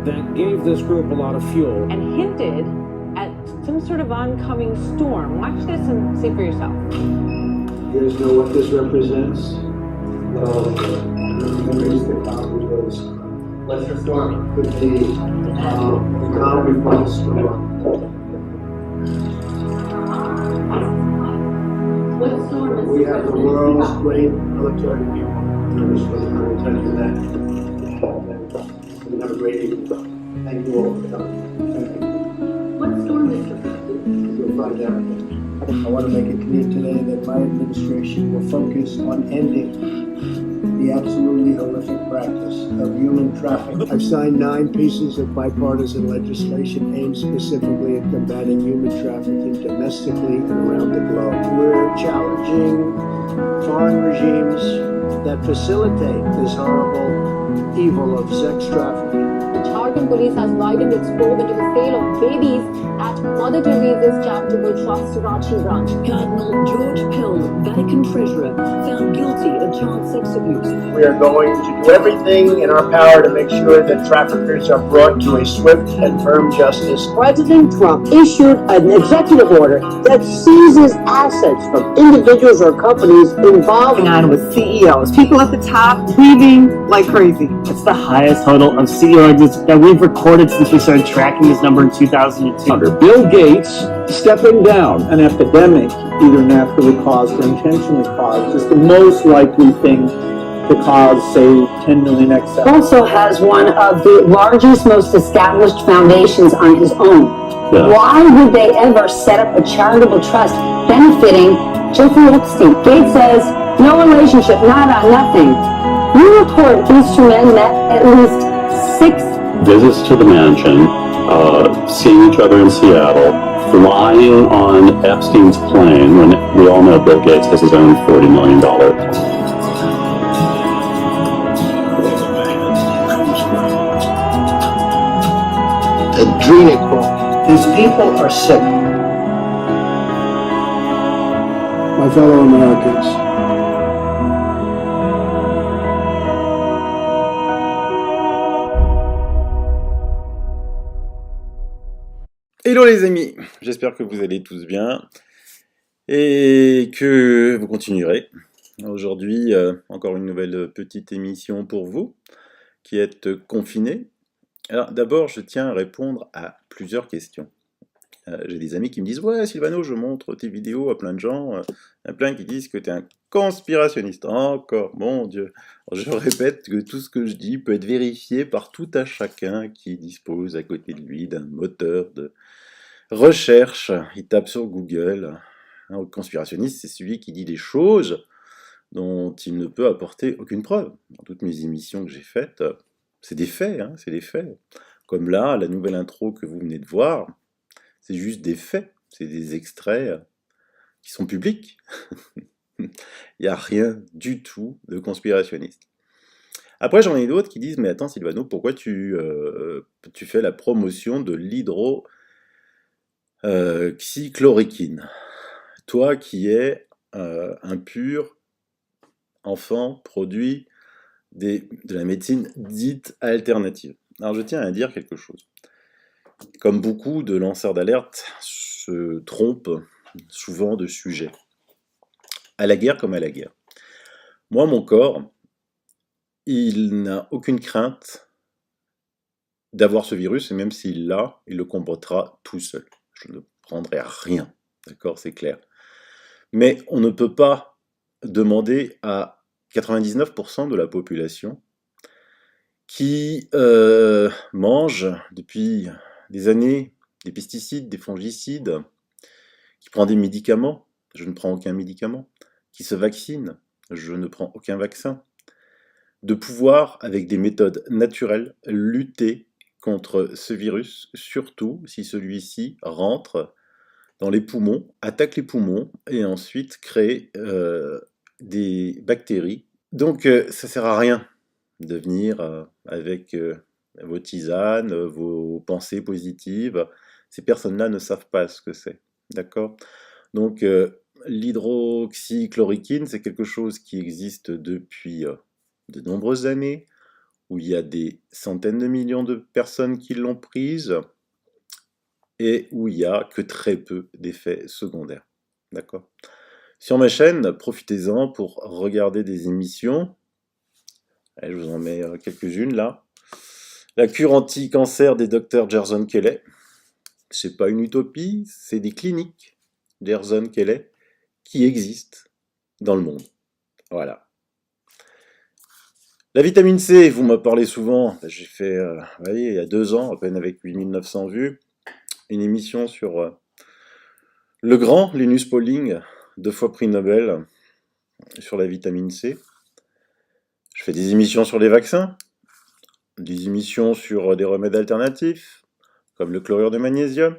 that gave this group a lot of fuel. And hinted at some sort of oncoming storm. Watch this and see for yourself. You guys know what this represents? Well, what's the storm? Could be economy funds. What storm is We have the world's great military people. I will tell you that. We have a great evening. Thank you all for coming. Thank you. What storm is it? You'll find out. I want to make it clear today that my administration will focus on ending the absolutely horrific practice of human trafficking. I've signed 9 pieces of bipartisan legislation aimed specifically at combating human trafficking domestically and around the globe. We're challenging foreign regimes that facilitate this horrible evil of sex trafficking. Jharkhand police has widened its probe into the sale of babies at Mother Teresa's Charitable Trust Ranchi branch. Cardinal George Pell, Vatican Treasurer, found guilty of child sex abuse. We are going to do everything in our power to make sure that traffickers are brought to a swift and firm justice. President Trump issued an executive order that seizes assets from individuals or companies involved on with CEOs, people at the top leaving like crazy. It's the highest total of CEO exits that we've recorded since we started tracking this number in 2002. Under Bill Gates stepping down, an epidemic, either naturally caused or intentionally caused, is the most likely thing to cause, say, 10 million excess. also has one of the largest, most established foundations on his own. Yeah. Why would they ever set up a charitable trust benefiting Jeffrey Epstein? Gates says, no relationship, nada, nothing. You report these two men met at least 6 visits to the mansion, seeing each other in Seattle, flying on Epstein's plane when we all know Bill Gates has his own $40 million. Adrenochrome. These people are sick. My fellow Americans, Hello les amis, j'espère que vous allez tous bien et que vous continuerez. Aujourd'hui, encore une nouvelle petite émission pour vous qui êtes confinés. Alors d'abord, je tiens à répondre à plusieurs questions. J'ai des amis qui me disent « Ouais, Sylvano, je montre tes vidéos à plein de gens. Il y en a plein qui disent que tu es un conspirationniste. » Encore, mon Dieu. Alors, je répète que tout ce que je dis peut être vérifié par tout à chacun qui dispose à côté de lui d'un moteur de recherche. Il tape sur Google. Un conspirationniste, c'est celui qui dit des choses dont il ne peut apporter aucune preuve. Dans toutes mes émissions que j'ai faites, c'est des faits, hein, c'est des faits. Comme là, la nouvelle intro que vous venez de voir, c'est juste des faits, c'est des extraits qui sont publics. Il n'y a rien du tout de conspirationniste. Après, j'en ai d'autres qui disent « Mais attends Sylvano, pourquoi tu fais la promotion de l'hydroxychloroquine? Toi qui es un pur enfant produit de la médecine dite alternative. » Alors je tiens à dire quelque chose. Comme beaucoup de lanceurs d'alerte se trompent souvent de sujet. À la guerre comme à la guerre. Moi, mon corps, il n'a aucune crainte d'avoir ce virus, et même s'il l'a, il le combattra tout seul. Je ne prendrai rien, d'accord, c'est clair. Mais on ne peut pas demander à 99% de la population qui mange depuis des années des pesticides, des fongicides, qui prend des médicaments, je ne prends aucun médicament, qui se vaccine, je ne prends aucun vaccin, de pouvoir, avec des méthodes naturelles, lutter contre ce virus, surtout si celui-ci rentre dans les poumons, attaque les poumons, et ensuite crée des bactéries. Donc ça sert à rien de venir avec vos tisanes, vos pensées positives. Ces personnes-là ne savent pas ce que c'est, d'accord? Donc l'hydroxychloroquine, c'est quelque chose qui existe depuis de nombreuses années, où il y a des centaines de millions de personnes qui l'ont prise, et où il n'y a que très peu d'effets secondaires. D'accord? Sur ma chaîne, profitez-en pour regarder des émissions. Allez, je vous en mets quelques-unes là. La cure anti-cancer des docteurs Gerson Kelly. C'est pas une utopie, c'est des cliniques Gerson Kelly qui existent dans le monde. Voilà. La vitamine C, vous m'en parlez souvent. J'ai fait, vous voyez, il y a 2 ans, à peine avec 8900 vues, une émission sur le grand Linus Pauling, 2 fois prix Nobel, sur la vitamine C. Je fais des émissions sur les vaccins, des émissions sur des remèdes alternatifs, comme le chlorure de magnésium,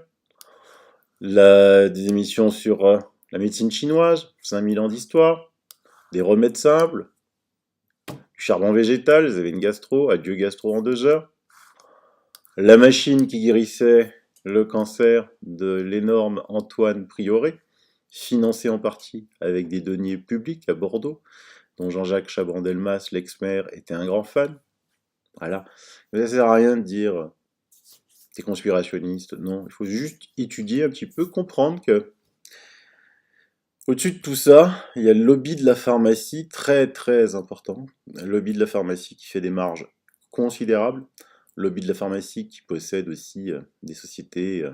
des émissions sur la médecine chinoise, 5000 ans d'histoire, des remèdes simples, du charbon végétal, vous avez une gastro, adieu gastro en 2 heures, la machine qui guérissait le cancer de l'énorme Antoine Prioré, financé en partie avec des deniers publics à Bordeaux, dont Jean-Jacques Chaban-Delmas, l'ex-maire, était un grand fan. Voilà. Mais ça sert à rien de dire c'est conspirationniste. Non, il faut juste étudier un petit peu, comprendre que au-dessus de tout ça, il y a le lobby de la pharmacie, très très important. Le lobby de la pharmacie qui fait des marges considérables. Le lobby de la pharmacie qui possède aussi des sociétés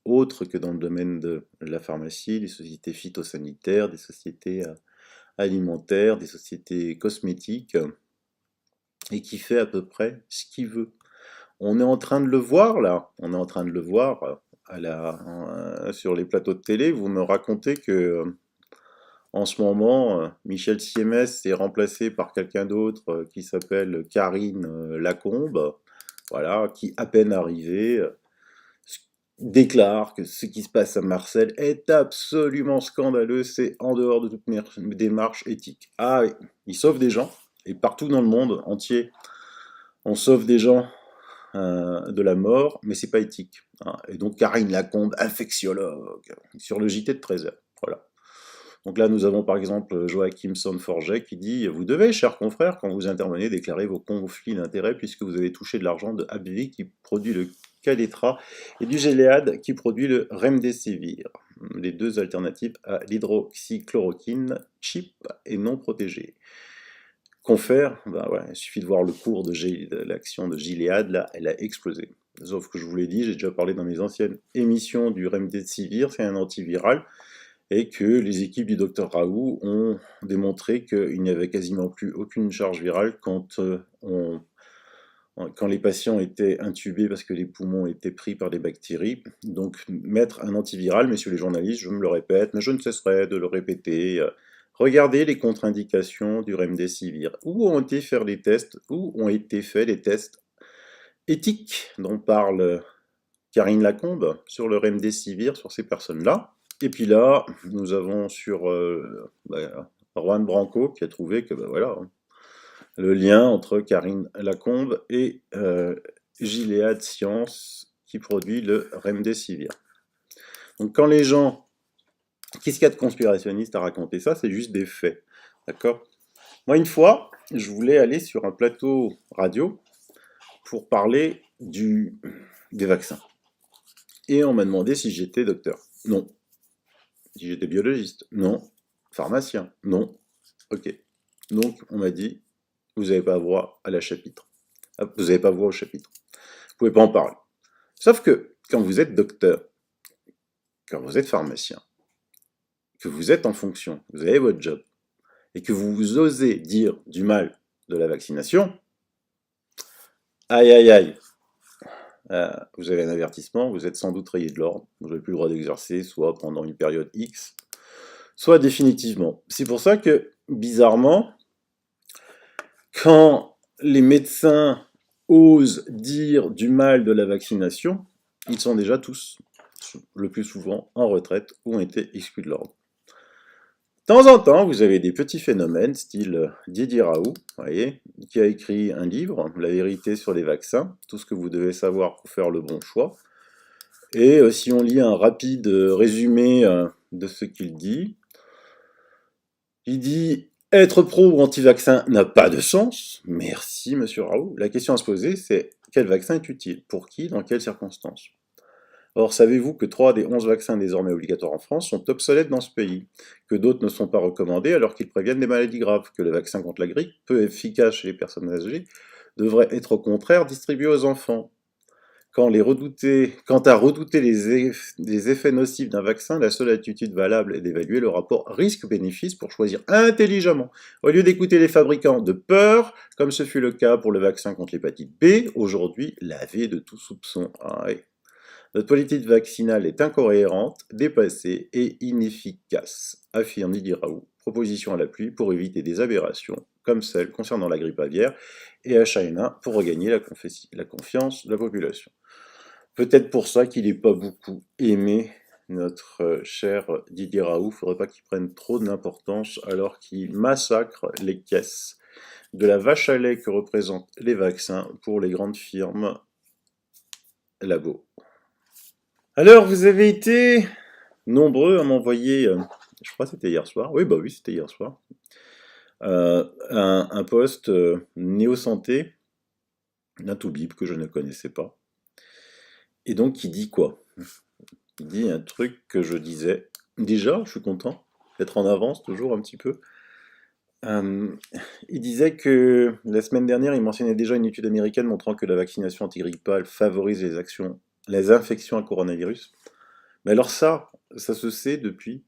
autres que dans le domaine de la pharmacie, des sociétés phytosanitaires, des sociétés alimentaires, des sociétés cosmétiques, et qui fait à peu près ce qu'il veut. On est en train de le voir là, on est en train de le voir sur les plateaux de télé. Vous me racontez que en ce moment, Michel Siemès est remplacé par quelqu'un d'autre qui s'appelle Karine Lacombe, voilà, qui à peine arrivé déclare que ce qui se passe à Marseille est absolument scandaleux, c'est en dehors de toute démarche éthique. Ah oui, il sauve des gens, et partout dans le monde entier, on sauve des gens de la mort, mais c'est pas éthique. Hein. Et donc Karine Lacombe, infectiologue, sur le JT de 13h. Voilà. Donc là, nous avons par exemple Joachim Son-Forget qui dit « Vous devez, chers confrères, quand vous intervenez, déclarer vos conflits d'intérêts puisque vous avez touché de l'argent de AbbVie qui produit le Kaletra et du Gilead qui produit le Remdesivir, les 2 alternatives à l'hydroxychloroquine, cheap et non protégée. » Confère, ben ouais, il suffit de voir le cours de l'action de Gilead, là, elle a explosé. Sauf que je vous l'ai dit, j'ai déjà parlé dans mes anciennes émissions du Remdesivir, c'est un antiviral, et que les équipes du Dr Raoult ont démontré qu'il n'y avait quasiment plus aucune charge virale quand les patients étaient intubés parce que les poumons étaient pris par des bactéries. Donc mettre un antiviral, messieurs les journalistes, je me le répète, mais je ne cesserai de le répéter, regardez les contre-indications du Remdesivir. Où ont été faits les tests? Où ont été faits les tests éthiques dont parle Karine Lacombe sur le Remdesivir, sur ces personnes-là? Et puis là, nous avons sur Juan Branco qui a trouvé que voilà, le lien entre Karine Lacombe et Gilead Sciences qui produit le Remdesivir. Donc quand les gens... Qu'est-ce qu'il y a de conspirationniste à raconter ça? C'est juste des faits. D'accord? Moi, une fois, je voulais aller sur un plateau radio pour parler des vaccins. Et on m'a demandé si j'étais docteur. Non. Si j'étais biologiste. Non. Pharmacien. Non. Ok. Donc, on m'a dit, vous n'avez pas voix à la chapitre. Vous n'avez pas voix au chapitre. Vous pouvez pas en parler. Sauf que, quand vous êtes docteur, quand vous êtes pharmacien, que vous êtes en fonction, vous avez votre job, et que vous osez dire du mal de la vaccination, aïe aïe aïe, vous avez un avertissement, vous êtes sans doute rayé de l'ordre, vous n'avez plus le droit d'exercer, soit pendant une période X, soit définitivement. C'est pour ça que, bizarrement, quand les médecins osent dire du mal de la vaccination, ils sont déjà tous, le plus souvent, en retraite ou ont été exclus de l'ordre. De temps en temps, vous avez des petits phénomènes, style Didier Raoult, vous voyez, qui a écrit un livre, La vérité sur les vaccins, tout ce que vous devez savoir pour faire le bon choix. Et si on lit un rapide résumé de ce qu'il dit Être pro ou anti-vaccin n'a pas de sens. Merci, monsieur Raoult. La question à se poser, c'est quel vaccin est utile? Pour qui? Dans quelles circonstances? Or, savez-vous que 3 des 11 vaccins désormais obligatoires en France sont obsolètes dans ce pays? Que d'autres ne sont pas recommandés alors qu'ils préviennent des maladies graves? Que le vaccin contre la grippe, peu efficace chez les personnes âgées, devrait être au contraire distribué aux enfants? Quant à redouter les effets nocifs d'un vaccin, la seule attitude valable est d'évaluer le rapport risque-bénéfice pour choisir intelligemment, au lieu d'écouter les fabricants de peur, comme ce fut le cas pour le vaccin contre l'hépatite B, aujourd'hui lavé de tout soupçon. Ah ouais. Notre politique vaccinale est incohérente, dépassée et inefficace, affirme Didier Raoult, proposition à l'appui pour éviter des aberrations comme celle concernant la grippe aviaire et H1N1 pour regagner la confiance de la population. Peut-être pour ça qu'il n'est pas beaucoup aimé, notre cher Didier Raoult. Il ne faudrait pas qu'il prenne trop d'importance alors qu'il massacre les caisses de la vache à lait que représentent les vaccins pour les grandes firmes labo. Alors, vous avez été nombreux à m'envoyer, je crois que c'était hier soir, oui, c'était hier soir, un post néo-santé d'un toubib que je ne connaissais pas. Et donc, il dit quoi? Il dit un truc que je disais. Déjà, je suis content d'être en avance, toujours un petit peu. Il disait que la semaine dernière, il mentionnait déjà une étude américaine montrant que la vaccination antigrippale favorise les infections à coronavirus. Mais alors ça se sait depuis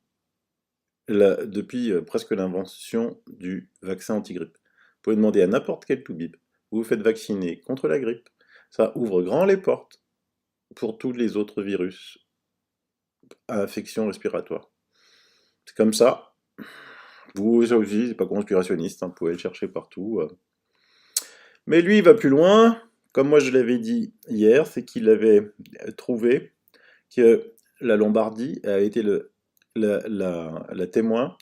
presque l'invention du vaccin antigrippe. Vous pouvez demander à n'importe quel toubib, vous vous faites vacciner contre la grippe, ça ouvre grand les portes pour tous les autres virus à infection respiratoire. C'est comme ça. Vous aussi, c'est pas conspirationniste, vous pouvez le chercher partout. Mais lui, il va plus loin. Comme moi je l'avais dit hier, c'est qu'il avait trouvé que la Lombardie a été le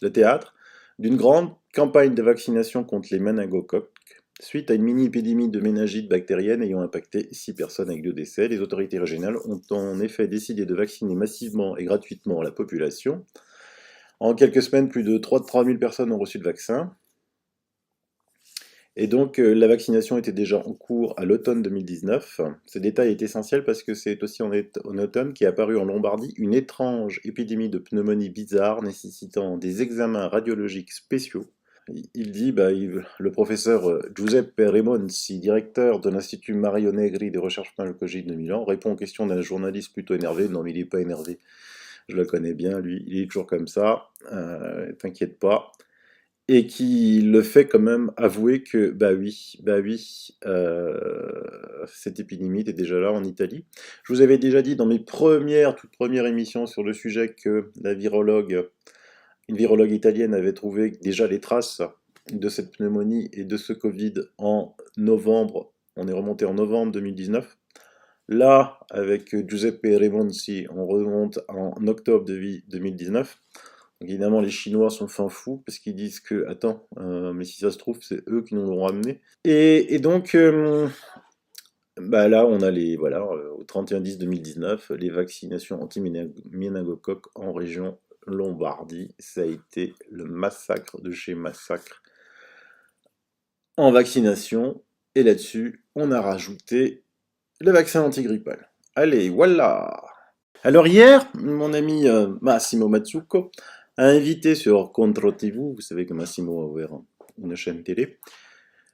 théâtre d'une grande campagne de vaccination contre les méningocoques, suite à une mini-épidémie de méningite bactérienne ayant impacté 6 personnes avec 2 décès. Les autorités régionales ont en effet décidé de vacciner massivement et gratuitement la population. En quelques semaines, plus de 3 000 personnes ont reçu le vaccin. Et donc, la vaccination était déjà en cours à l'automne 2019. Ce détail est essentiel parce que c'est aussi en automne qu'est apparue en Lombardie une étrange épidémie de pneumonie bizarre nécessitant des examens radiologiques spéciaux. Il dit, le professeur Giuseppe Remonsi, directeur de l'Institut Mario Negri de recherche pneumologique de Milan, répond aux questions d'un journaliste plutôt énervé. Non, mais il n'est pas énervé. Je le connais bien, lui. Il est toujours comme ça. T'inquiète pas. Et qui le fait quand même avouer que, cette épidémie était déjà là en Italie. Je vous avais déjà dit dans mes toutes premières émissions sur le sujet que une virologue italienne avait trouvé déjà les traces de cette pneumonie et de ce Covid en novembre. On est remonté en novembre 2019. Là, avec Giuseppe Remonsi, on remonte en octobre 2019. Donc évidemment, les Chinois sont fin fous parce qu'ils disent que, attends, mais si ça se trouve, c'est eux qui nous l'ont ramené. Et donc, là, on a au 31-10-2019, les vaccinations anti-méningocoques en région Lombardie. Ça a été le massacre de chez massacre en vaccination. Et là-dessus, on a rajouté le vaccin antigrippal. Allez, voilà! Alors hier, mon ami Massimo Mazzucco a invité sur Contro TV, vous savez que Massimo a ouvert une chaîne télé,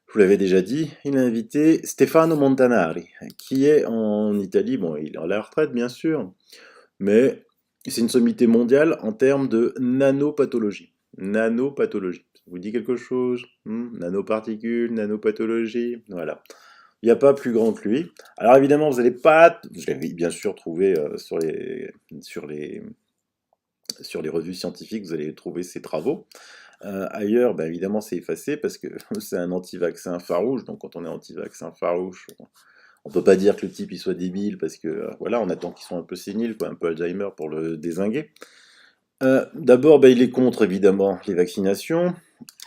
je vous l'avais déjà dit, il a invité Stefano Montanari, qui est en Italie, bon, il est à la retraite bien sûr, mais c'est une sommité mondiale en termes de nanopathologie. Nanopathologie, ça vous dit quelque chose? Nanoparticules, nanopathologie, voilà. Il n'y a pas plus grand que lui. Alors évidemment, vous l'avez bien sûr trouvé sur les revues scientifiques, vous allez trouver ses travaux. Ailleurs, évidemment, c'est effacé parce que c'est un anti-vaccin farouche. Donc quand on est anti-vaccin farouche, on peut pas dire que le type il soit débile parce que on attend qu'il soit un peu sénile, un peu Alzheimer pour le dézinguer. D'abord, il est contre évidemment les vaccinations.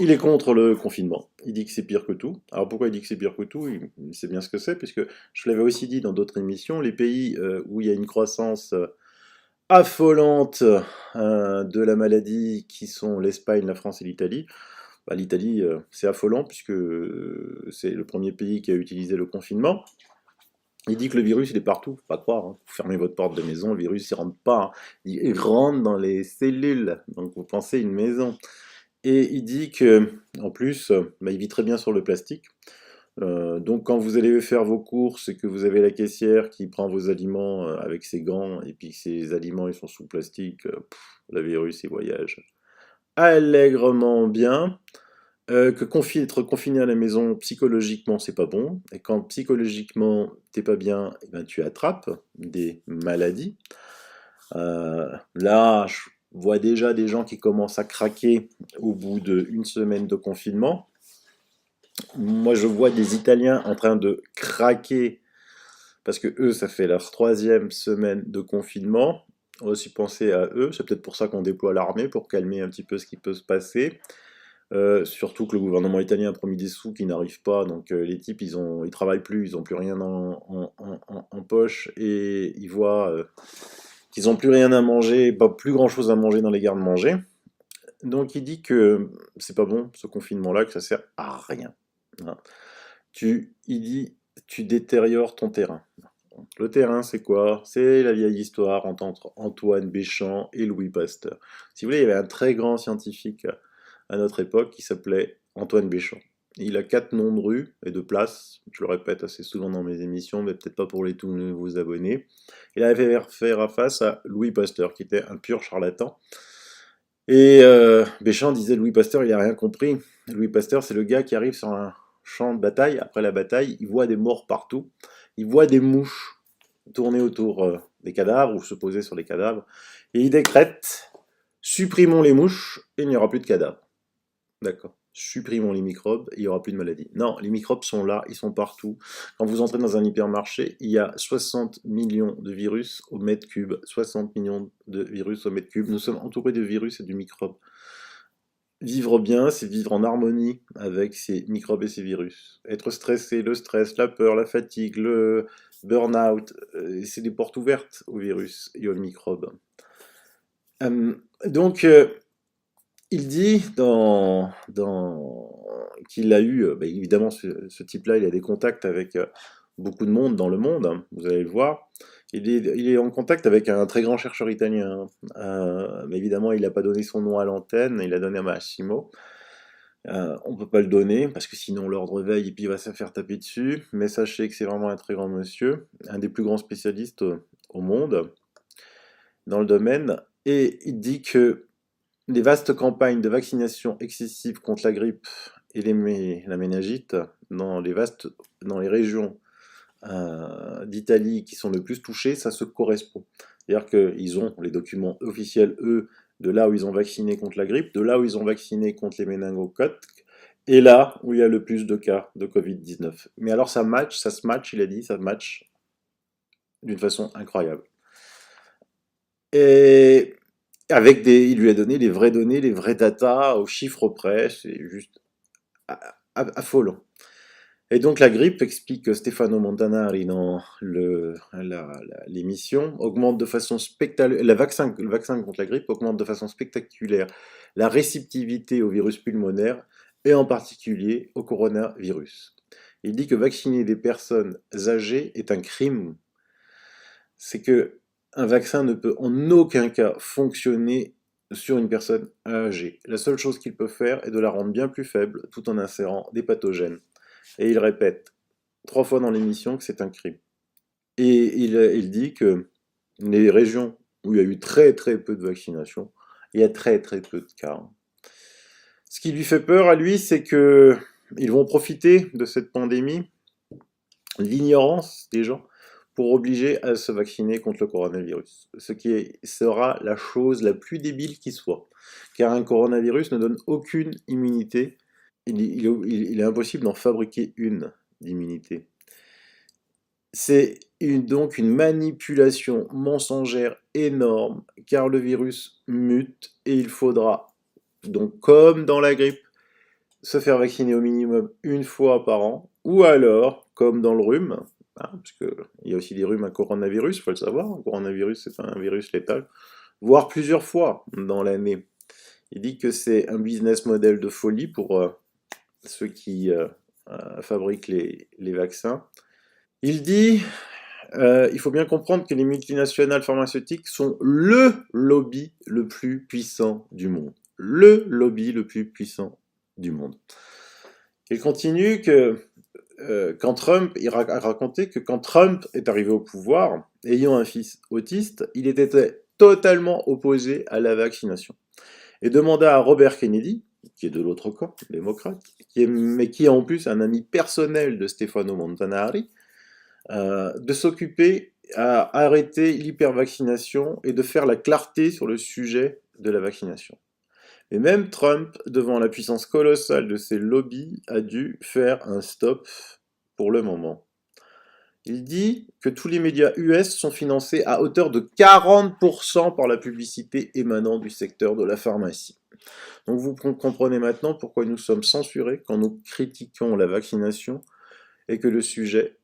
Il est contre le confinement. Il dit que c'est pire que tout. Alors pourquoi il dit que c'est pire que tout? Il sait bien ce que c'est, puisque je l'avais aussi dit dans d'autres émissions, les pays où il y a une croissance affolante de la maladie, qui sont l'Espagne, la France et l'Italie, L'Italie, c'est affolant puisque c'est le premier pays qui a utilisé le confinement. Il dit que le virus, il est partout, faut pas croire. Hein. Vous fermez votre porte de maison, le virus, il rentre pas. Hein. Il rentre dans les cellules, donc vous pensez une maison. Et il dit que, en plus, il vit très bien sur le plastique. Donc quand vous allez faire vos courses et que vous avez la caissière qui prend vos aliments avec ses gants, et puis que ces aliments ils sont sous plastique, le virus il voyage allègrement bien. Être confiné à la maison psychologiquement c'est pas bon, et quand psychologiquement t'es pas bien, eh ben, tu attrapes des maladies. Là je vois déjà des gens qui commencent à craquer au bout d'une semaine de confinement. Moi, je vois des Italiens en train de craquer parce que eux, ça fait leur 3e semaine de confinement. On va aussi penser à eux. C'est peut-être pour ça qu'on déploie l'armée, pour calmer un petit peu ce qui peut se passer. Surtout que le gouvernement italien a promis des sous qui n'arrivent pas. Donc les types, ils travaillent plus, ils n'ont plus rien en poche et ils voient qu'ils n'ont plus rien à manger, pas plus grand-chose à manger dans les garde-manger. Donc il dit que c'est pas bon ce confinement-là, que ça sert à rien. Hein. Il dit, tu détériores ton terrain. Le terrain, c'est quoi? C'est la vieille histoire entre Antoine Béchamp et Louis Pasteur. Si vous voulez, il y avait un très grand scientifique à notre époque qui s'appelait Antoine Béchamp. Il a 4 noms de rues et de places, je le répète assez souvent dans mes émissions, mais peut-être pas pour les tous nouveaux abonnés. Il avait fait faire face à Louis Pasteur, qui était un pur charlatan. Et Béchamp disait Louis Pasteur, il a rien compris. Louis Pasteur, c'est le gars qui arrive sur un champ de bataille. Après la bataille, il voit des morts partout. Il voit des mouches tourner autour des cadavres ou se poser sur les cadavres. Et il décrète, supprimons les mouches et il n'y aura plus de cadavres. D'accord. Supprimons les microbes et il n'y aura plus de maladies. Non, les microbes sont là, ils sont partout. Quand vous entrez dans un hypermarché, il y a 60 millions de virus au mètre cube. 60 millions de virus au mètre cube. Nous sommes entourés de virus et de microbes. Vivre bien, c'est vivre en harmonie avec ces microbes et ces virus. Être stressé, le stress, la peur, la fatigue, le burn-out, c'est des portes ouvertes aux virus et aux microbes. Donc, il dit qu'il a eu, évidemment, ce type-là, il a des contacts avec beaucoup de monde dans le monde, hein, vous allez le voir. Il est en contact avec un très grand chercheur italien, mais évidemment, il n'a pas donné son nom à l'antenne, il a donné à Massimo. On ne peut pas le donner, parce que sinon l'ordre veille et puis il va se faire taper dessus, mais sachez que c'est vraiment un très grand monsieur, un des plus grands spécialistes au monde, dans le domaine, et il dit que les vastes campagnes de vaccination excessive contre la grippe et la méningite dans les régions d'Italie qui sont le plus touchées, ça se correspond. C'est-à-dire qu'ils ont les documents officiels, eux, de là où ils ont vacciné contre la grippe, de là où ils ont vacciné contre les méningocoques, et là où il y a le plus de cas de Covid-19. Mais alors ça se match, il a dit, ça match d'une façon incroyable. Et il lui a donné les vraies données, les vrais data, aux chiffres près, c'est juste affolant. Et donc la grippe, explique Stefano Montanari dans l'émission, augmente de façon spectaculaire, le vaccin contre la grippe augmente de façon spectaculaire la réceptivité au virus pulmonaire, et en particulier au coronavirus. Il dit que vacciner des personnes âgées est un crime. C'est que un vaccin ne peut en aucun cas fonctionner sur une personne âgée. La seule chose qu'il peut faire est de la rendre bien plus faible, tout en insérant des pathogènes. Et il répète 3 fois dans l'émission que c'est un crime. Et il dit que les régions où il y a eu très très peu de vaccination, il y a très très peu de cas. Ce qui lui fait peur à lui, c'est que ils vont profiter de cette pandémie, l'ignorance des gens, pour obliger à se vacciner contre le coronavirus. Ce qui sera la chose la plus débile qui soit. Car un coronavirus ne donne aucune immunité. Il est impossible d'en fabriquer une d'immunité. C'est donc une manipulation mensongère énorme, car le virus mute et il faudra, donc comme dans la grippe, se faire vacciner au minimum 1 fois par an, ou alors, comme dans le rhume, parce qu'il y a aussi des rhumes à coronavirus, il faut le savoir, un coronavirus c'est un virus létal, voire plusieurs fois dans l'année. Il dit que c'est un business model de folie pour ceux qui fabriquent les vaccins. Il dit il faut bien comprendre que les multinationales pharmaceutiques sont le lobby le plus puissant du monde. Le lobby le plus puissant du monde. Il continue que il a raconté que quand Trump est arrivé au pouvoir, ayant un fils autiste, il était totalement opposé à la vaccination. Et demanda à Robert Kennedy, qui est de l'autre camp, démocrate, mais qui est en plus un ami personnel de Stefano Montanari, de s'occuper à arrêter l'hypervaccination et de faire la clarté sur le sujet de la vaccination. Et même Trump, devant la puissance colossale de ses lobbies, a dû faire un stop pour le moment. Il dit que tous les médias US sont financés à hauteur de 40% par la publicité émanant du secteur de la pharmacie. Donc vous comprenez maintenant pourquoi nous sommes censurés quand nous critiquons la vaccination et que le sujet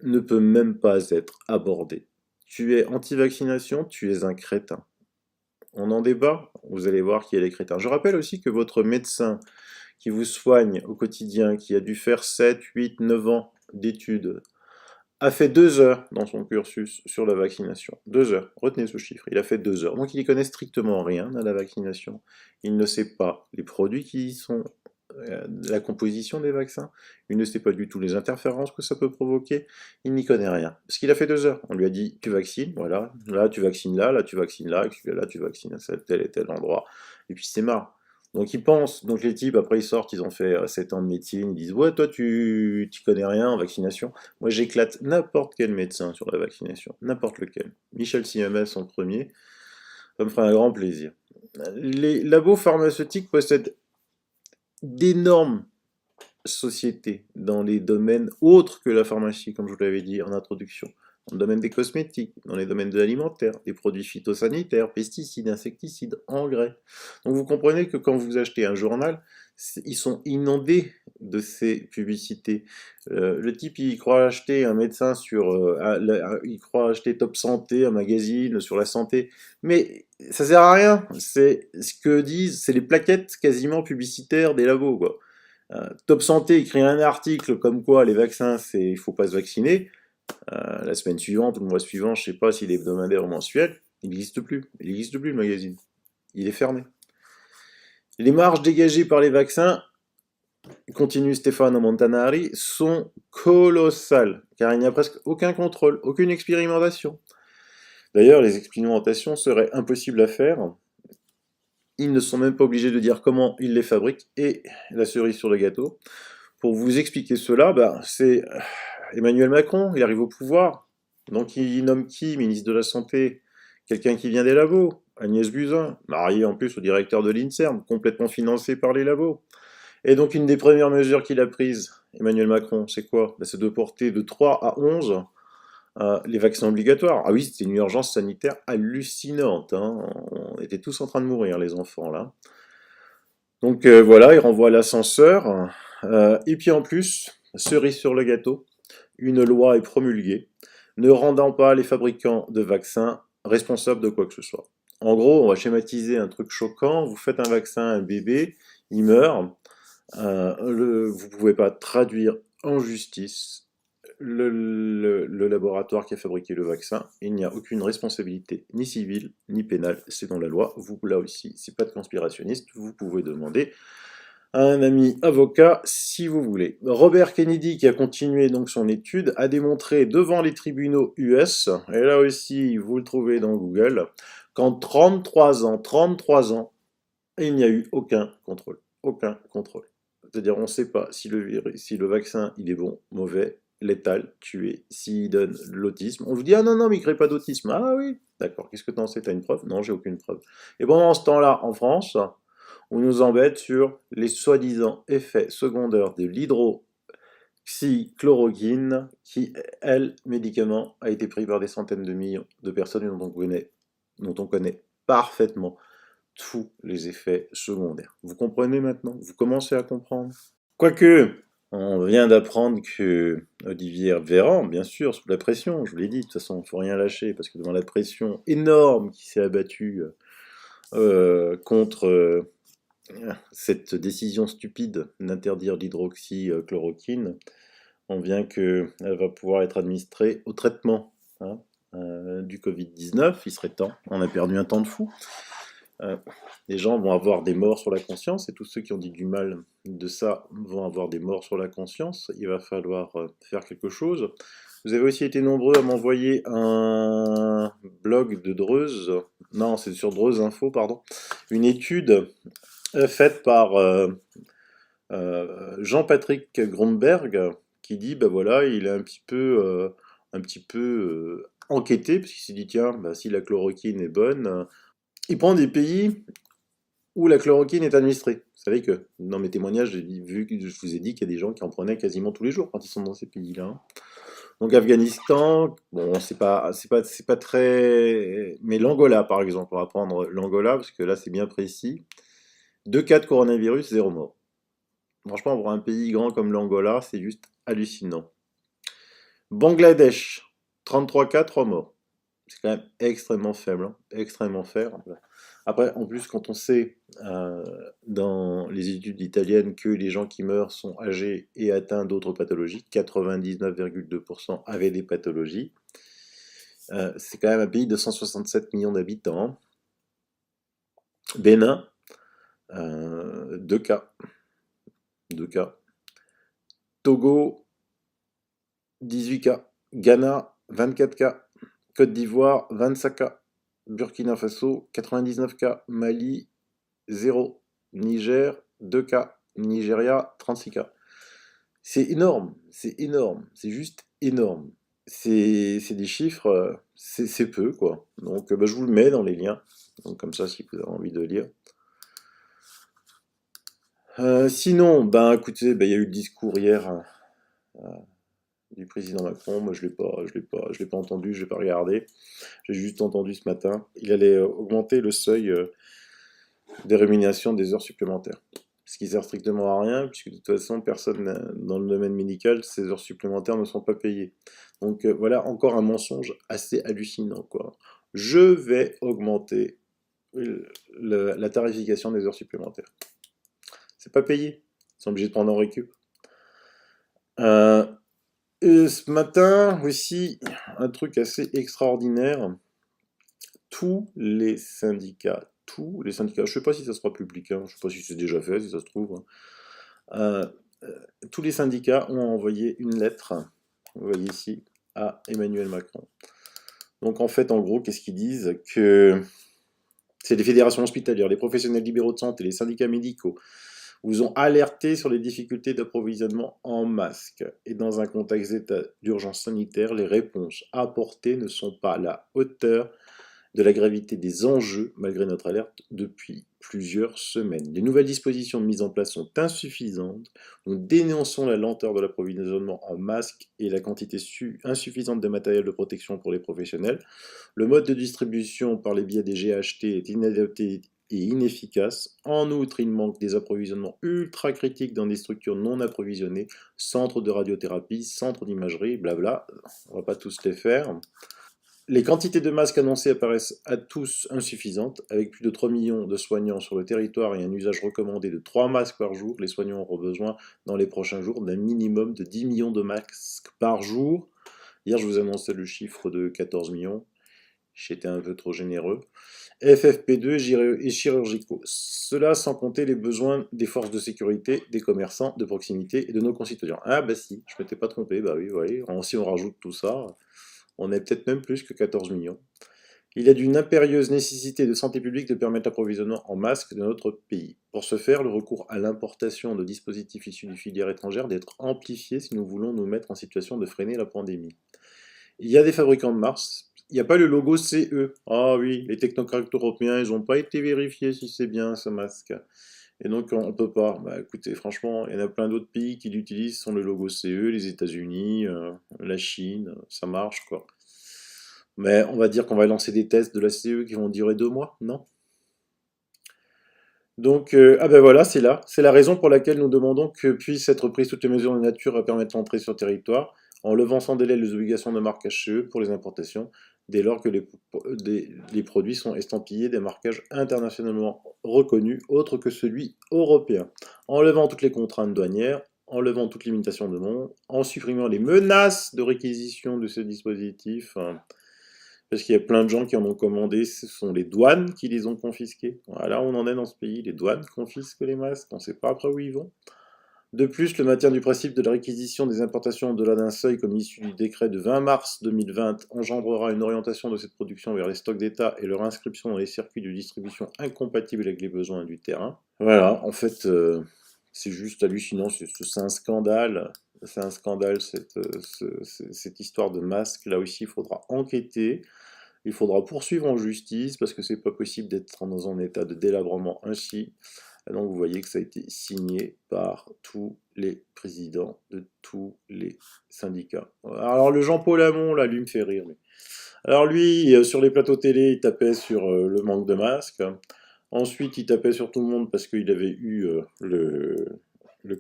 ne peut même pas être abordé. Tu es anti-vaccination, tu es un crétin. On en débat, vous allez voir qui est les crétins. Je rappelle aussi que votre médecin qui vous soigne au quotidien, qui a dû faire 7, 8, 9 ans d'études, a fait 2 heures dans son cursus sur la vaccination. 2 heures, retenez ce chiffre, il a fait 2 heures. Donc il n'y connaît strictement rien à la vaccination. Il ne sait pas les produits qui sont la composition des vaccins, il ne sait pas du tout les interférences que ça peut provoquer, il n'y connaît rien. Parce qu'il a fait 2 heures, on lui a dit tu vaccines, voilà, là tu vaccines là tu vaccines là tu vaccines à tel et tel endroit, et puis c'est marre. Donc ils pensent, donc les types après ils sortent, ils ont fait 7 ans de médecine, ils disent ouais toi tu connais rien en vaccination, moi j'éclate n'importe quel médecin sur la vaccination, n'importe lequel, Michel CMS en premier, ça me ferait un grand plaisir. Les labos pharmaceutiques possèdent d'énormes sociétés dans les domaines autres que la pharmacie, comme je vous l'avais dit en introduction, dans le domaine des cosmétiques, dans les domaines de l'alimentaire, des produits phytosanitaires, pesticides, insecticides, engrais. Donc vous comprenez que quand vous achetez un journal, ils sont inondés de ces publicités. Le type, il croit acheter un médecin il croit acheter Top Santé, un magazine sur la santé, mais ça sert à rien. C'est ce que disent, c'est les plaquettes quasiment publicitaires des labos, quoi. Top Santé écrit un article comme quoi les vaccins, il faut pas se vacciner. La semaine suivante ou le mois suivant, je sais pas s'il est hebdomadaire ou mensuel, il n'existe plus. Il n'existe plus le magazine. Il est fermé. Les marges dégagées par les vaccins, continue Stefano Montanari, sont colossales, car il n'y a presque aucun contrôle, aucune expérimentation. D'ailleurs, les expérimentations seraient impossibles à faire. Ils ne sont même pas obligés de dire comment ils les fabriquent, et la cerise sur le gâteau. Pour vous expliquer cela, c'est Emmanuel Macron, il arrive au pouvoir, donc il nomme qui, ministre de la Santé? Quelqu'un qui vient des labos, Agnès Buzyn, mariée en plus au directeur de l'INSERM, complètement financé par les labos. Et donc une des premières mesures qu'il a prises, Emmanuel Macron, c'est quoi? C'est de porter de 3 à 11 les vaccins obligatoires. Ah oui, c'était une urgence sanitaire hallucinante, hein. On était tous en train de mourir, les enfants, là. Donc voilà, il renvoie l'ascenseur, et puis en plus, cerise sur le gâteau, une loi est promulguée, ne rendant pas les fabricants de vaccins responsables de quoi que ce soit. En gros, on va schématiser un truc choquant, vous faites un vaccin à un bébé, il meurt, vous ne pouvez pas traduire en justice le laboratoire qui a fabriqué le vaccin, il n'y a aucune responsabilité, ni civile, ni pénale, c'est dans la loi, vous là aussi, c'est pas de conspirationniste, vous pouvez demander à un ami avocat si vous voulez. Robert Kennedy, qui a continué donc son étude, a démontré devant les tribunaux US, et là aussi vous le trouvez dans Google, qu'en 33 ans, il n'y a eu aucun contrôle. Aucun contrôle. C'est-à-dire on ne sait pas si le vaccin il est bon, mauvais, létal, tué, s'il donne l'autisme. On vous dit, ah non, mais il ne crée pas d'autisme. Ah oui, d'accord, qu'est-ce que tu en sais, tu as une preuve? Non, j'ai aucune preuve. Et pendant ce temps-là, en France, on nous embête sur les soi-disant effets secondaires de l'hydroxychloroquine, qui, médicament, a été pris par des centaines de millions de personnes dont on connaît parfaitement tous les effets secondaires. Vous comprenez maintenant? Vous commencez à comprendre? Quoique, on vient d'apprendre que Olivier Véran, bien sûr, sous la pression, je vous l'ai dit, de toute façon, il ne faut rien lâcher, parce que devant la pression énorme qui s'est abattue contre cette décision stupide d'interdire l'hydroxychloroquine, on vient qu'elle va pouvoir être administrée au traitement du Covid-19. Il serait temps, on a perdu un temps de fou. Les gens vont avoir des morts sur la conscience, et tous ceux qui ont dit du mal de ça vont avoir des morts sur la conscience. Il va falloir faire quelque chose. Vous avez aussi été nombreux à m'envoyer un blog de Dreuze, non, c'est sur Dreuze Info, pardon, une étude faite par Jean-Patrick Gromberg, qui dit, bah voilà, il a un petit peu enquêté, parce qu'il s'est dit, tiens, bah, si la chloroquine est bonne, il prend des pays où la chloroquine est administrée. Vous savez que dans mes témoignages, j'ai vu que je vous ai dit qu'il y a des gens qui en prenaient quasiment tous les jours quand ils sont dans ces pays-là. Donc Afghanistan, bon, c'est pas très... Mais l'Angola, par exemple, on va prendre l'Angola, parce que là, c'est bien précis. 2 cas de coronavirus, 0 mort. Franchement, pour un pays grand comme l'Angola, c'est juste hallucinant. Bangladesh, 33 cas, 3 morts. C'est quand même extrêmement faible, hein, extrêmement faible. Après, en plus, quand on sait dans les études italiennes que les gens qui meurent sont âgés et atteints d'autres pathologies, 99,2% avaient des pathologies, c'est quand même un pays de 167 millions d'habitants. Bénin, 2 cas. 2 cas. Togo, 18 cas. Ghana, 24 cas. Côte d'Ivoire, 25 cas. Burkina Faso, 99 cas. Mali, 0. Niger, 2 cas. Nigeria, 36 cas. C'est énorme, c'est énorme, c'est juste énorme. C'est des chiffres, c'est peu, quoi. Donc, bah, je vous le mets dans les liens. Donc, comme ça, si vous avez envie de lire. Sinon, ben, écoutez, ben, y a eu le discours hier du président Macron. Moi, je l'ai pas entendu, je l'ai pas regardé. J'ai juste entendu ce matin. Il allait augmenter le seuil des rémunérations des heures supplémentaires. Ce qui sert strictement à rien, puisque de toute façon, personne dans le domaine médical, ces heures supplémentaires ne sont pas payées. Donc voilà, encore un mensonge assez hallucinant, quoi. Je vais augmenter la tarification des heures supplémentaires. C'est pas payé. Ils sont obligés de prendre en récup. Ce matin aussi, un truc assez extraordinaire. Tous les syndicats, je sais pas si ça sera public, hein, je sais pas si c'est déjà fait, si ça se trouve. Tous les syndicats ont envoyé une lettre, vous voyez ici, à Emmanuel Macron. Donc en fait, en gros, qu'est-ce qu'ils disent? Que c'est les fédérations hospitalières, les professionnels libéraux de santé, les syndicats médicaux, vous ont alerté sur les difficultés d'approvisionnement en masques. Et dans un contexte d'état d'urgence sanitaire, les réponses apportées ne sont pas à la hauteur de la gravité des enjeux, malgré notre alerte depuis plusieurs semaines. Les nouvelles dispositions mises en place sont insuffisantes. Nous dénonçons la lenteur de l'approvisionnement en masques et la quantité insuffisante de matériel de protection pour les professionnels. Le mode de distribution par les biais des GHT est inadapté et inefficace. En outre, il manque des approvisionnements ultra critiques dans des structures non approvisionnées, centres de radiothérapie, centres d'imagerie, blabla. On va pas tous les faire. Les quantités de masques annoncées apparaissent à tous insuffisantes. Avec plus de 3 millions de soignants sur le territoire et un usage recommandé de 3 masques par jour, les soignants auront besoin dans les prochains jours d'un minimum de 10 millions de masques par jour. Hier, je vous annonçais le chiffre de 14 millions. J'étais un peu trop généreux. FFP2 et chirurgicaux. Cela sans compter les besoins des forces de sécurité, des commerçants de proximité et de nos concitoyens. Ah bah si, je m'étais pas trompé, bah oui, vous voyez, si on rajoute tout ça, on est peut-être même plus que 14 millions. Il y a d'une impérieuse nécessité de santé publique de permettre l'approvisionnement en masques de notre pays. Pour ce faire, le recours à l'importation de dispositifs issus des filières étrangères doit être amplifié si nous voulons nous mettre en situation de freiner la pandémie. Il y a des fabricants de masques. Il n'y a pas le logo CE. Ah oui, les technocrates européens, ils n'ont pas été vérifiés si c'est bien ce masque. Et donc on ne peut pas. Bah écoutez, franchement, il y en a plein d'autres pays qui l'utilisent sans le logo CE, les États-Unis, la Chine, ça marche quoi. Mais on va dire qu'on va lancer des tests de la CE qui vont durer 2 mois, non? Donc, ah ben voilà, c'est là. C'est la raison pour laquelle nous demandons que puissent être prises toutes les mesures de nature à permettre l'entrée sur le territoire, en levant sans délai les obligations de marque HCE pour les importations. dès lors que les produits sont estampillés des marquages internationalement reconnus, autres que celui européen, en levant toutes les contraintes douanières, en levant toute limitation de nom, en supprimant les menaces de réquisition de ce dispositif, parce qu'il y a plein de gens qui en ont commandé, ce sont les douanes qui les ont confisqués. Voilà, on en est dans ce pays, les douanes confisquent les masques, on ne sait pas après où ils vont. De plus, le maintien du principe de la réquisition des importations au-delà d'un seuil, comme issu du décret de 20 mars 2020, engendrera une orientation de cette production vers les stocks d'État et leur inscription dans les circuits de distribution incompatibles avec les besoins du terrain. Voilà, en fait, c'est juste hallucinant, c'est un scandale. C'est un scandale, cette histoire de masque. Là aussi, il faudra enquêter. Il faudra poursuivre en justice, parce que c'est pas possible d'être dans un état de délabrement ainsi. Donc vous voyez que ça a été signé par tous les présidents de tous les syndicats. Alors le Jean-Paul Hamon, là, lui me fait rire. Alors lui, sur les plateaux télé, il tapait sur le manque de masques. Ensuite, il tapait sur tout le monde parce qu'il avait eu le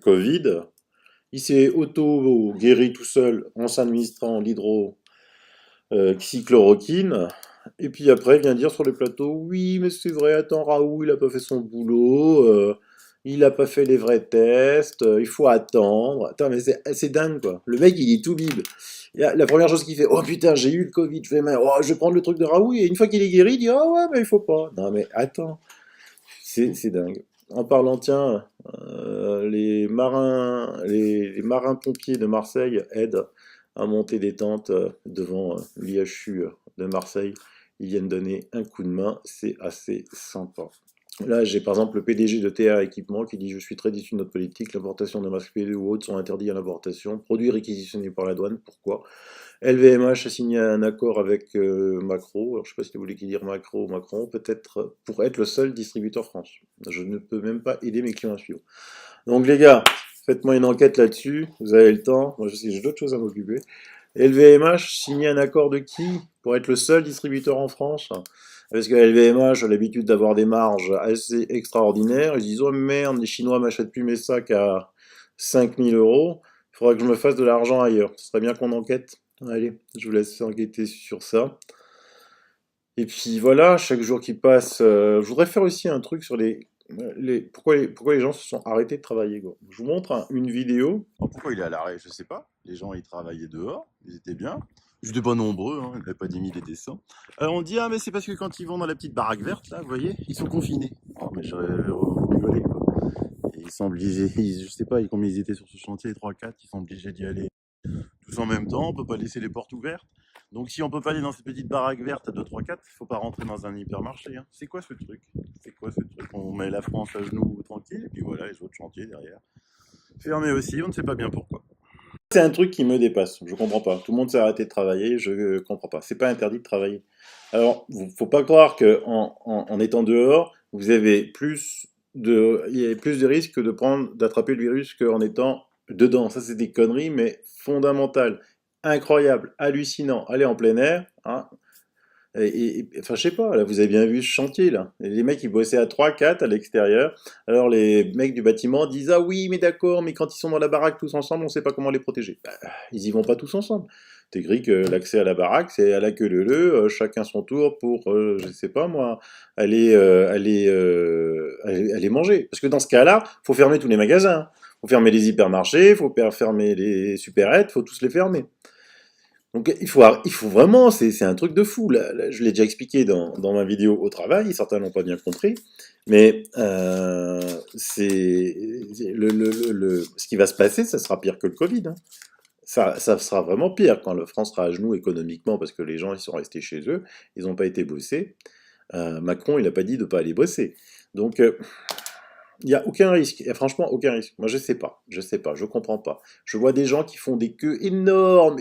Covid. Il s'est auto-guéri tout seul en s'administrant l'hydroxychloroquine. Et puis après, il vient dire sur le plateau, oui, mais c'est vrai, attends, Raoult, il a pas fait son boulot, il a pas fait les vrais tests, il faut attendre. Attends, mais c'est dingue, quoi. Le mec, il est tout bide. La première chose qu'il fait, oh putain, j'ai eu le Covid, je vais prendre le truc de Raoult, et une fois qu'il est guéri, il dit, oh ouais, mais il faut pas. Non, mais attends, c'est dingue. En parlant, tiens, les marins-pompiers de Marseille aident à monter des tentes devant l'IHU de Marseille. Ils viennent donner un coup de main, c'est assez sympa. Là, j'ai par exemple le PDG de TA Équipement qui dit « Je suis très déçu de notre politique, l'importation de masques PD ou autres sont interdits à l'importation, produits réquisitionnés par la douane, pourquoi ?» LVMH a signé un accord avec Macro, alors je ne sais pas si vous voulez dire Macro ou Macron, peut-être pour être le seul distributeur France. Je ne peux même pas aider mes clients à suivre. Donc les gars, faites-moi une enquête là-dessus, vous avez le temps, moi j'ai d'autres choses à m'occuper. LVMH signe un accord de qui pour être le seul distributeur en France? Parce que LVMH a l'habitude d'avoir des marges assez extraordinaires. Ils disent « Oh merde, les Chinois m'achètent plus mes sacs à 5000 €. Il faudra que je me fasse de l'argent ailleurs. » Ce serait bien qu'on enquête. Allez, je vous laisse enquêter sur ça. Et puis voilà, chaque jour qui passe, je voudrais faire aussi un truc sur pourquoi les gens se sont arrêtés de travailler, quoi. Je vous montre une vidéo. Pourquoi il est à l'arrêt? Je sais pas. Les gens, ils travaillaient dehors, ils étaient bien. Ils étaient pas nombreux, hein. Il n'y avait pas 10 000 et des 100. On dit, ah, mais c'est parce que quand ils vont dans la petite baraque verte, là, vous voyez, ils sont confinés. Oh, mais j'aurais rigolé, quoi. Et ils sont obligés, je sais pas combien ils étaient sur ce chantier, 3-4, ils sont obligés d'y aller tous en même temps, on peut pas laisser les portes ouvertes. Donc si on peut pas aller dans cette petite baraque verte à 2-3-4, il faut pas rentrer dans un hypermarché. Hein. C'est quoi ce truc? C'est quoi ce truc? On met la France à genoux tranquille, et puis voilà, les autres chantiers derrière. Fermés aussi, on ne sait pas bien pourquoi. C'est un truc qui me dépasse, je comprends pas. Tout le monde s'est arrêté de travailler, je comprends pas. C'est pas interdit de travailler. Alors, faut pas croire que en étant dehors, vous avez il y a plus de risques d'attraper le virus qu'en étant dedans. Ça, c'est des conneries, mais fondamentales, incroyables, hallucinants. Allez en plein air, hein. Enfin, je sais pas, là, vous avez bien vu ce chantier, là. Les mecs, ils bossaient à 3-4 à l'extérieur. Alors, les mecs du bâtiment disent « Ah oui, mais d'accord, mais quand ils sont dans la baraque tous ensemble, on sait pas comment les protéger. » Ils y vont pas tous ensemble. C'est écrit que l'accès à la baraque, c'est à la queue leu-leu, chacun son tour pour, je sais pas moi, aller manger. Parce que dans ce cas-là, faut fermer tous les magasins. Faut fermer les hypermarchés, faut fermer les supérettes, faut tous les fermer. Donc il faut vraiment, c'est un truc de fou. Là, je l'ai déjà expliqué dans ma vidéo au travail, certains n'ont pas bien compris, mais ce qui va se passer, ça sera pire que le Covid. Hein. Ça sera vraiment pire quand la France sera à genoux économiquement parce que les gens ils sont restés chez eux, ils n'ont pas été bossés. Macron, il n'a pas dit de ne pas aller bosser. Donc il n'y a aucun risque, il n'y a franchement aucun risque. Moi je sais pas, je comprends pas. Je vois des gens qui font des queues énormes,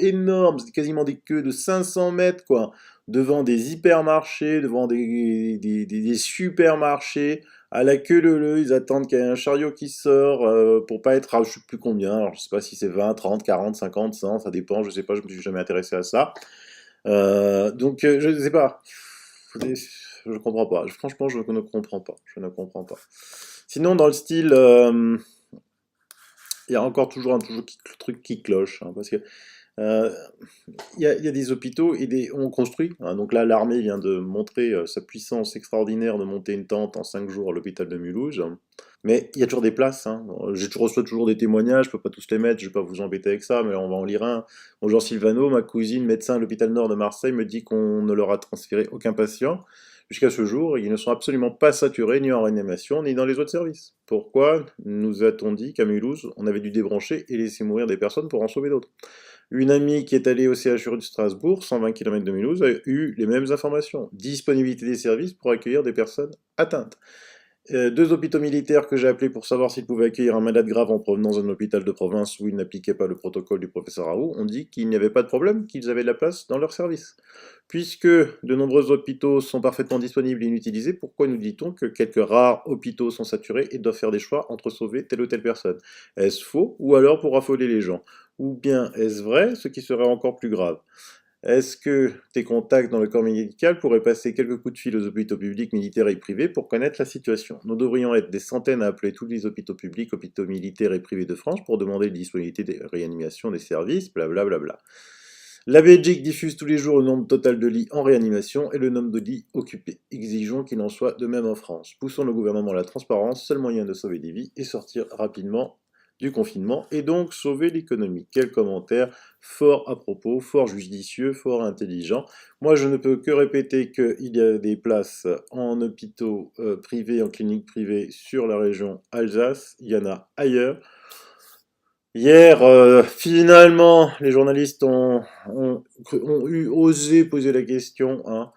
c'est quasiment des queues de 500 mètres, quoi, devant des hypermarchés, devant des supermarchés, à la queue leu-leu, ils attendent qu'il y ait un chariot qui sort, pour pas être à je sais plus combien, alors je sais pas si c'est 20, 30, 40, 50, 100, ça dépend, je sais pas, je me suis jamais intéressé à ça. Donc je sais pas, je comprends pas, franchement je ne comprends pas, Sinon, dans le style, il y a encore toujours un truc qui cloche, hein, parce que Il y a des hôpitaux et on construit. Hein, donc là, l'armée vient de montrer sa puissance extraordinaire de monter une tente en 5 jours à l'hôpital de Mulhouse. Mais il y a toujours des places. Hein. Je reçois toujours des témoignages, je peux pas tous les mettre, je vais pas vous embêter avec ça, mais on va en lire un. Bonjour Sylvano, ma cousine, médecin à l'hôpital Nord de Marseille, me dit qu'on ne leur a transféré aucun patient. Jusqu'à ce jour, ils ne sont absolument pas saturés ni en réanimation, ni dans les autres services. Pourquoi nous a-t-on dit qu'à Mulhouse, on avait dû débrancher et laisser mourir des personnes pour en sauver d'autres? Une amie qui est allée au CHU de Strasbourg, 120 km de Mulhouse, a eu les mêmes informations. Disponibilité des services pour accueillir des personnes atteintes. 2 hôpitaux militaires que j'ai appelés pour savoir s'ils pouvaient accueillir un malade grave en provenance d'un hôpital de province où ils n'appliquaient pas le protocole du professeur Raoult, ont dit qu'il n'y avait pas de problème, qu'ils avaient de la place dans leur service. Puisque de nombreux hôpitaux sont parfaitement disponibles et inutilisés, pourquoi nous dit-on que quelques rares hôpitaux sont saturés et doivent faire des choix entre sauver telle ou telle personne? Est-ce faux, ou alors pour affoler les gens? Ou bien est-ce vrai, ce qui serait encore plus grave? Est-ce que tes contacts dans le corps médical pourraient passer quelques coups de fil aux hôpitaux publics, militaires et privés pour connaître la situation? Nous devrions être des centaines à appeler tous les hôpitaux publics, hôpitaux militaires et privés de France pour demander la disponibilité des réanimations des services, blablabla. La Belgique diffuse tous les jours le nombre total de lits en réanimation et le nombre de lits occupés. Exigeons qu'il en soit de même en France. Poussons le gouvernement à la transparence, seul moyen de sauver des vies et sortir rapidement du confinement et donc sauver l'économie. Quel commentaire fort à propos, fort judicieux, fort intelligent. Moi, je ne peux que répéter qu'il y a des places en hôpitaux privés, en cliniques privées sur la région Alsace. Il y en a ailleurs. Hier, finalement, les journalistes ont osé poser la question. Hein.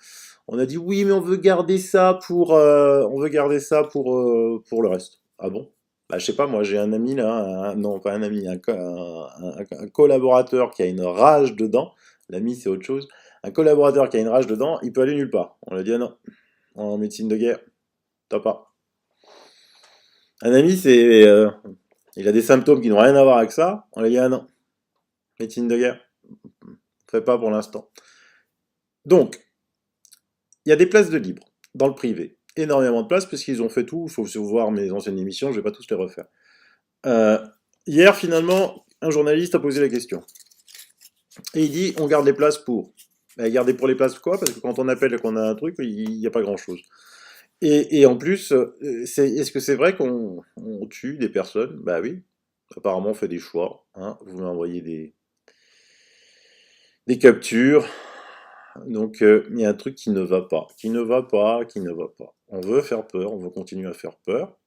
On a dit oui, mais on veut garder ça pour le reste. Ah bon? Bah, je sais pas, moi j'ai un ami là, non pas un ami, un collaborateur qui a une rage dedans. L'ami c'est autre chose. Un collaborateur qui a une rage dedans, il peut aller nulle part. On lui a dit ah non, en médecine de guerre, t'as pas. Un ami c'est, il a des symptômes qui n'ont rien à voir avec ça. On lui a dit ah non, médecine de guerre, fait pas pour l'instant. Donc, il y a des places de libre dans le privé. Énormément de place parce qu'ils ont fait tout, il faut voir mes anciennes émissions, je vais pas tous les refaire. Hier, finalement, un journaliste a posé la question. Et il dit, on garde les places pour. Garder pour les places quoi? Parce que quand on appelle et qu'on a un truc, il n'y a pas grand-chose. Et en plus, est-ce que c'est vrai qu'on tue des personnes? Bah oui, apparemment on fait des choix. Hein. Vous m'envoyez des captures. Donc, il y a un truc qui ne va pas, qui ne va pas. On veut faire peur, on veut continuer à faire peur.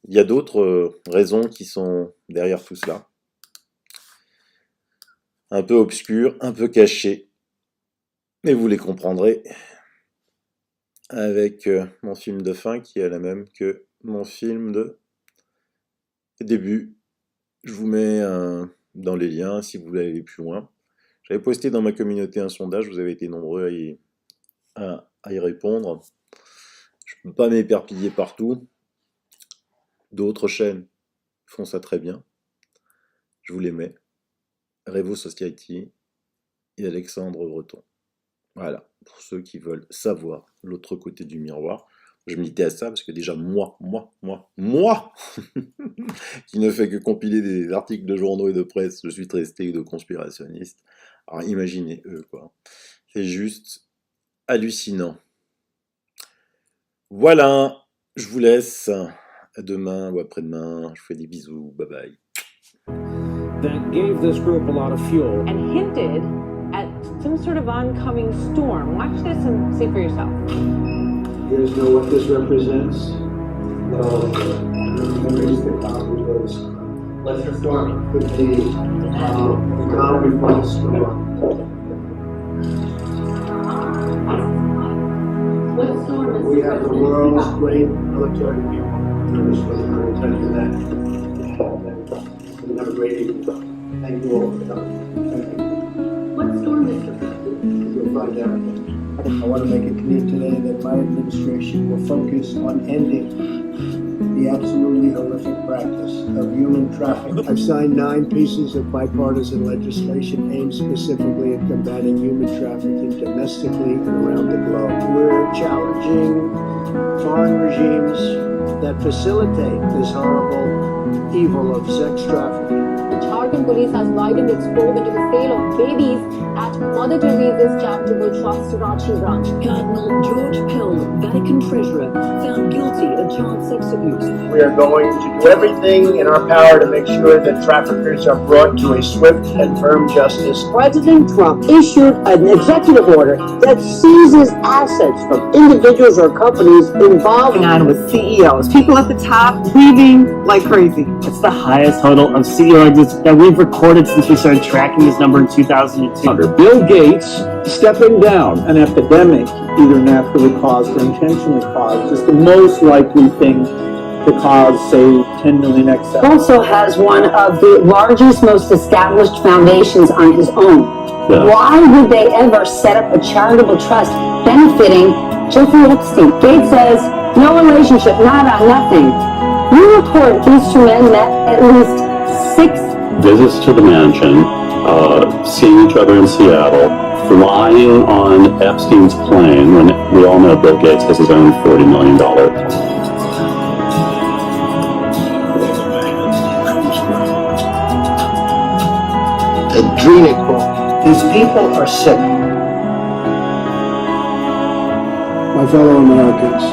Il y a d'autres raisons qui sont derrière tout cela. Un peu obscures, un peu cachées. Mais vous les comprendrez avec mon film de fin qui est la même que mon film de début. Je vous mets dans les liens si vous voulez aller plus loin. J'avais posté dans ma communauté un sondage, vous avez été nombreux à y répondre. Je ne peux pas m'éperpiller partout. D'autres chaînes font ça très bien. Je vous les mets. Revo Society et Alexandre Breton. Voilà, pour ceux qui veulent savoir l'autre côté du miroir. Je militais à ça parce que déjà moi, qui ne fais que compiler des articles de journaux et de presse, je suis traité de conspirationniste. Alors imaginez eux, quoi. C'est juste hallucinant. Voilà, je vous laisse. À demain ou après-demain. Je vous fais des bisous. Bye bye. That gave this group a lot of fuel. And hinted at some sort of oncoming storm. Watch this and see for yourself. You guys know what this represents? What's the storm? Could be the calm before the storm. What storm is We have the world's great military people. I will tell you that. We have a great evening. Thank you all for coming. Thank you. What storm is the You'll find out. I want to make it clear today that my administration will focus on ending the absolutely horrific practice of human trafficking. I've signed 9 pieces of bipartisan legislation aimed specifically at combating human trafficking domestically and around the globe. We're challenging foreign regimes that facilitate this horrible evil of sex trafficking. Jharkhand police has widened its probe into the sale of babies at Mother Teresa's Charitable Trust, Ranchi branch. Cardinal George Pell, Vatican treasurer, found guilty of child sex abuse. We are going to do everything in our power to make sure that traffickers are brought to a swift and firm justice. President Trump issued an executive order that seizes assets from individuals or companies involved on with CEOs, people at the top leaving like crazy. It's the highest total of CEO exits that we've recorded since we started tracking this number in 2002. Under Bill Gates stepping down, an epidemic, either naturally caused or intentionally caused, is the most likely thing to cause, say, 10 million excess. Also has one of the largest, most established foundations on his own. Yeah. Why would they ever set up a charitable trust benefiting Jeffrey Epstein? Gates says, no relationship, nada, nothing. You report these two men met at least 6 Visits to the mansion, seeing each other in Seattle, flying on Epstein's plane when we all know Bill Gates has his own $40 million plane. Adrenochrome. These people are sick. My fellow Americans,